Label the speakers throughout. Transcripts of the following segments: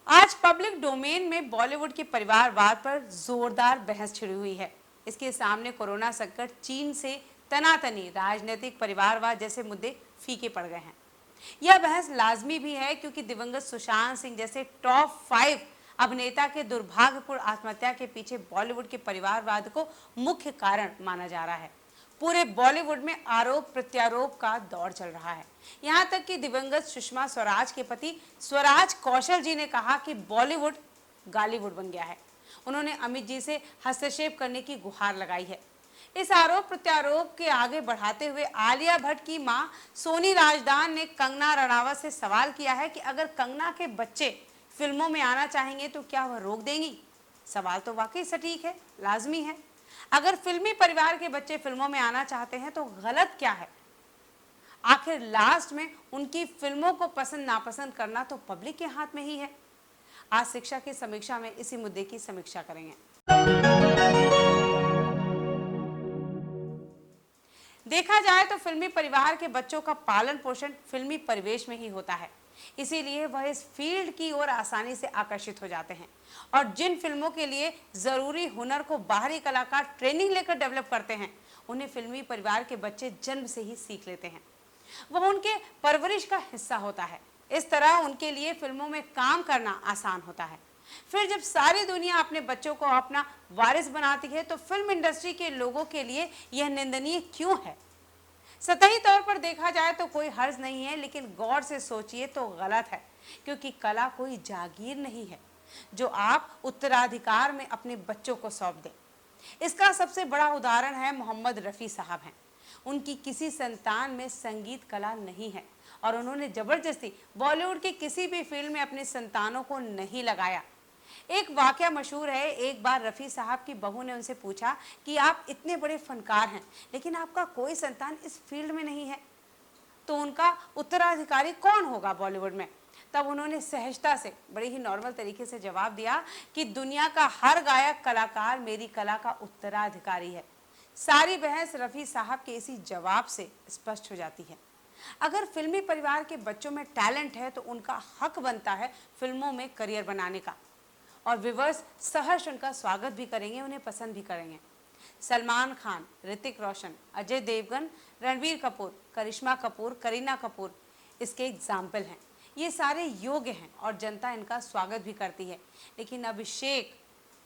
Speaker 1: आज public domain में बॉलीवुड के परिवारवाद पर जोरदार बहस छिड़ी हुई है। इसके सामने कोरोना संकट, चीन से तनातनी, राजनीतिक परिवारवाद जैसे मुद्दे फीके पड़ गए हैं। यह बहस लाजमी भी है क्योंकि दिवंगत सुशांत सिंह जैसे टॉप 5 अभिनेता के दुर्भाग्यपूर्ण आत्महत्या के पीछे बॉलीवुड के परिवारवाद को मुख्य कारण माना जा रहा है। पूरे बॉलीवुड में आरोप प्रत्यारोप का दौर चल रहा है। यहां तक कि दिवंगत सुषमा स्वराज के पति स्वराज कौशल जी ने कहा कि बॉलीवुड गालीवुड बन गया है। उन्होंने अमित जी से हस्तक्षेप करने की गुहार लगाई है। इस आरोप प्रत्यारोप के आगे बढ़ाते हुए आलिया भट्ट की मां सोनी राजदान ने कंगना रणावत से सवाल किया है कि अगर कंगना के बच्चे फिल्मों में आना चाहेंगे तो क्या वह रोक देंगी। सवाल तो वाकई सटीक है, लाजमी है। अगर फिल्मी परिवार के बच्चे फिल्मों में आना चाहते हैं तो गलत क्या है। आखिर लास्ट में उनकी फिल्मों को पसंद नापसंद करना तो पब्लिक के हाथ में ही है। आज शिक्षा की समीक्षा में इसी मुद्दे की समीक्षा करेंगे। देखा जाए तो फिल्मी परिवार के बच्चों का पालन पोषण फिल्मी परिवेश में ही होता है। इसीलिए वह इस फील्ड की ओर आसानी से आकर्षित हो जाते हैं और जिन फिल्मों के लिए जरूरी हुनर को बाहरी कलाकार ट्रेनिंग लेकर डेवलप करते हैं, उन्हें फिल्मी परिवार के बच्चे जन्म से ही सीख लेते हैं। वह उनके परवरिश का हिस्सा होता है। इस तरह उनके लिए फिल्मों में काम करना आसान होता है। फिर जब सारी दुनिया अपने बच्चों को अपना वारिस बनाती है तो फिल्म इंडस्ट्री के लोगों के लिए यह निंदनीय क्यों है। सतही तौर पर देखा जाए तो कोई हर्ज नहीं है, लेकिन गौर से सोचिए तो गलत है, क्योंकि कला कोई जागीर नहीं है जो आप उत्तराधिकार में अपने बच्चों को सौंप दें। इसका सबसे बड़ा उदाहरण है मोहम्मद रफ़ी साहब हैं। उनकी किसी संतान में संगीत कला नहीं है और उन्होंने जबरदस्ती बॉलीवुड की किसी भी फील्ड में अपने संतानों को नहीं लगाया। एक वाकया मशहूर है। एक बार रफ़ी साहब की बहू ने उनसे पूछा कि आप इतने बड़े फनकार हैं लेकिन आपका कोई संतान इस फील्ड में नहीं है, तो उनका उत्तराधिकारी कौन होगा बॉलीवुड में। तब उन्होंने सहजता से बड़े ही नॉर्मल तरीके से जवाब दिया कि दुनिया का हर गायक कलाकार मेरी कला का उत्तराधिकारी है। सारी बहस रफ़ी साहब के इसी जवाब से स्पष्ट हो जाती है। अगर फिल्मी परिवार के बच्चों में टैलेंट है तो उनका हक बनता है फिल्मों में करियर बनाने का, और व्यूअर्स सहर्ष उनका स्वागत भी करेंगे, उन्हें पसंद भी करेंगे। सलमान खान, ऋतिक रोशन, अजय देवगन, रणबीर कपूर, करिश्मा कपूर, करीना कपूर इसके एग्जाम्पल हैं। ये सारे योग्य हैं और जनता इनका स्वागत भी करती है। लेकिन अभिषेक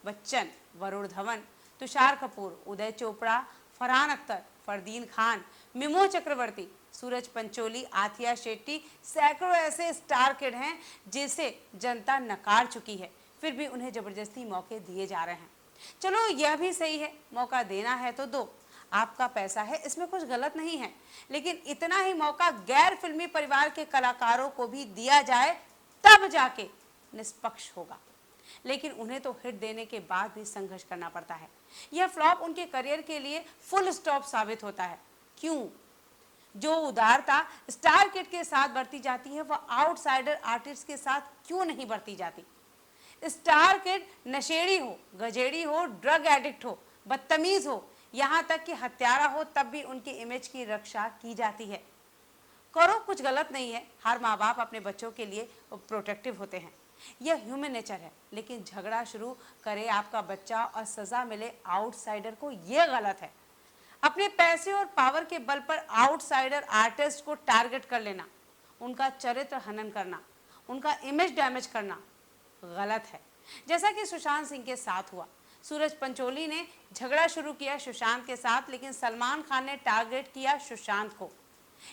Speaker 1: बच्चन, वरुण धवन, तुषार कपूर, उदय चोपड़ा, फरहान अख्तर, फरदीन खान, मिमो चक्रवर्ती, सूरज पंचोली, आथिया शेट्टी, सैकड़ों ऐसे स्टार किड हैं जिसे जनता नकार चुकी है, फिर भी उन्हें जबरदस्ती मौके दिए जा रहे हैं। चलो यह भी सही है, मौका देना है तो दो, आपका पैसा है, इसमें कुछ गलत नहीं है। लेकिन इतना ही मौका गैर फिल्मी परिवार के कलाकारों को भी दिया जाए तब जाके निष्पक्ष होगा। लेकिन उन्हें तो हिट देने के बाद भी संघर्ष करना पड़ता है। यह फ्लॉप उनके करियर के लिए फुल स्टॉप साबित होता है। क्यों? जो उदारता स्टार किड के साथ बरती जाती है वह आउटसाइडर आर्टिस्ट के साथ क्यों नहीं बरती जाती। स्टार किड नशेड़ी हो, गजेड़ी हो, ड्रग एडिक्ट हो, बदतमीज हो, यहाँ तक कि हत्यारा हो, तब भी उनकी इमेज की रक्षा की जाती है। करो, कुछ गलत नहीं है। हर माँ बाप अपने बच्चों के लिए प्रोटेक्टिव होते हैं, यह ह्यूमन नेचर है। लेकिन झगड़ा शुरू करे आपका बच्चा और सजा मिले आउटसाइडर को, यह गलत है। अपने पैसे और पावर के बल पर आउटसाइडर आर्टिस्ट को टारगेट कर लेना, उनका चरित्र हनन करना, उनका इमेज डैमेज करना गलत है। जैसा कि सुशांत सिंह के साथ हुआ। सूरज पंचोली ने झगड़ा शुरू किया सुशांत के साथ, लेकिन सलमान खान ने टारगेट किया सुशांत को।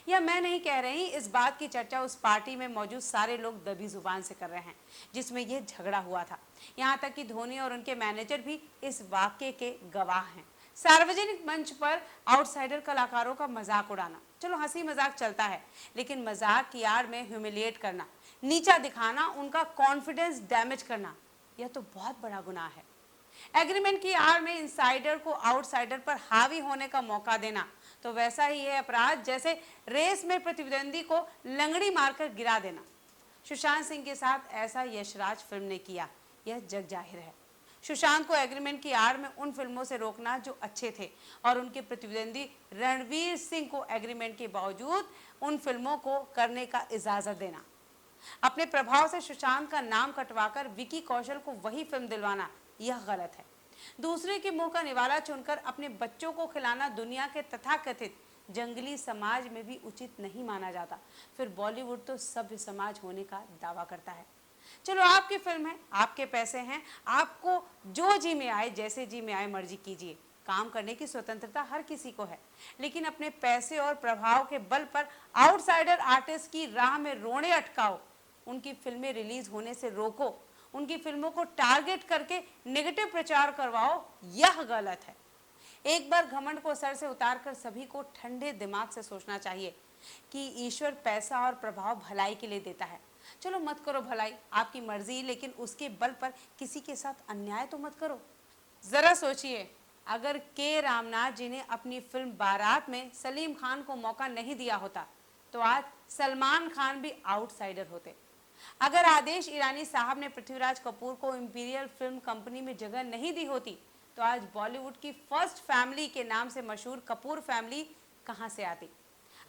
Speaker 1: यह मैं नहीं कह रही, इस बात की चर्चा उस पार्टी में मौजूद सारे लोग दबी जुबान से कर रहे हैं जिसमें यह झगड़ा हुआ था। यहाँ तक कि धोनी और उनके मैनेजर भी इस वाक्य के गवाह हैं। सार्वजनिक मंच पर आउटसाइडर कलाकारों का मजाक उड़ाना, चलो हंसी मजाक चलता है, लेकिन मजाक की आड़ में ह्यूमिलिएट करना, नीचा दिखाना, उनका कॉन्फिडेंस डैमेज करना, यह तो बहुत बड़ा गुनाह है। एग्रीमेंट की आड़ में इनसाइडर को आउटसाइडर पर हावी होने का मौका देना तो वैसा ही है अपराध जैसे रेस में प्रतिद्वंदी को लंगड़ी मारकर गिरा देना। सुशांत सिंह के साथ ऐसा यशराज फिल्म ने किया, यह जग जाहिर है। सुशांत को एग्रीमेंट की आड़ में उन फिल्मों से रोकना जो अच्छे थे और उनके प्रतिद्वंदी रणवीर सिंह को एग्रीमेंट के बावजूद उन फिल्मों को करने का इजाजत देना, अपने प्रभाव से सुशांत का नाम कटवाकर विकी कौशल को वही फिल्म दिलवाना यह गलत है। दूसरे के मुंह का निवाला चुनकर अपने बच्चों को खिलाना दुनिया के तथाकथित जंगली समाज में भी उचित नहीं माना जाता। फिर बॉलीवुड तो सभ्य समाज होने का दावा करता है। चलो, आपकी फिल्म है, आपके पैसे हैं, आपको जो जी में आए, जैसे जी में आए मर्जी कीजिए। काम करने की स्वतंत्रता हर किसी को है, लेकिन अपने पैसे और प्रभाव के बल पर आउटसाइडर आर्टिस्ट की राह में रोने अटकाओ, उनकी फिल्में रिलीज होने से रोको, उनकी फिल्मों को टारगेट करके नेगेटिव प्रचार करवाओ, यह गलत है। एक बार घमंड को सर से उतारकर सभी को ठंडे दिमाग से सोचना चाहिए कि ईश्वर पैसा और प्रभाव भलाई के लिए देता है। चलो, मत करो भलाई, आपकी मर्जी, लेकिन उसके बल पर किसी के साथ अन्याय तो मत करो। जरा सोचिए, अगर के रामनाथ जी ने अपनी फिल्म बारात में सलीम खान को मौका नहीं दिया होता तो आज सलमान खान भी आउटसाइडर होते। अगर आदेश ईरानी साहब ने पृथ्वीराज कपूर को इंपीरियल फिल्म कंपनी में जगह नहीं दी होती तो आज बॉलीवुड की फर्स्ट फैमिली के नाम से मशहूर कपूर फैमिली कहां से आती।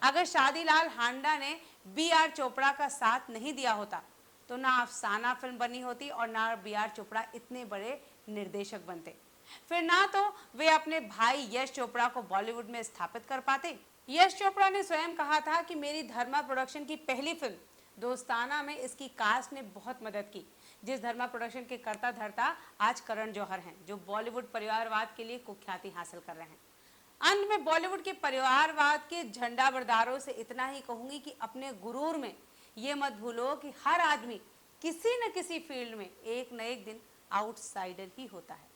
Speaker 1: अगर शादीलाल हांडा ने बी.आर. चोपड़ा का साथ नहीं दिया होता तो ना अफसाना फिल्म बनी होती और ना बी.आर. चोपड़ा इतने बड़े निर्देशक बनते। फिर ना तो वे अपने भाई यश चोपड़ा को बॉलीवुड में स्थापित कर पाते। यश चोपड़ा ने स्वयं कहा था कि मेरी धर्मा प्रोडक्शन की पहली फिल्म दोस्ताना में इसकी कास्ट ने बहुत मदद की। जिस धर्मा प्रोडक्शन के कर्ता धर्ता आज करण जौहर हैं, जो बॉलीवुड परिवारवाद के लिए कुख्याति हासिल कर रहे हैं। अंत में बॉलीवुड के परिवारवाद के झंडा बरदारों से इतना ही कहूंगी कि अपने गुरूर में ये मत भूलो कि हर आदमी किसी न किसी फील्ड में एक न एक दिन आउटसाइडर ही होता है।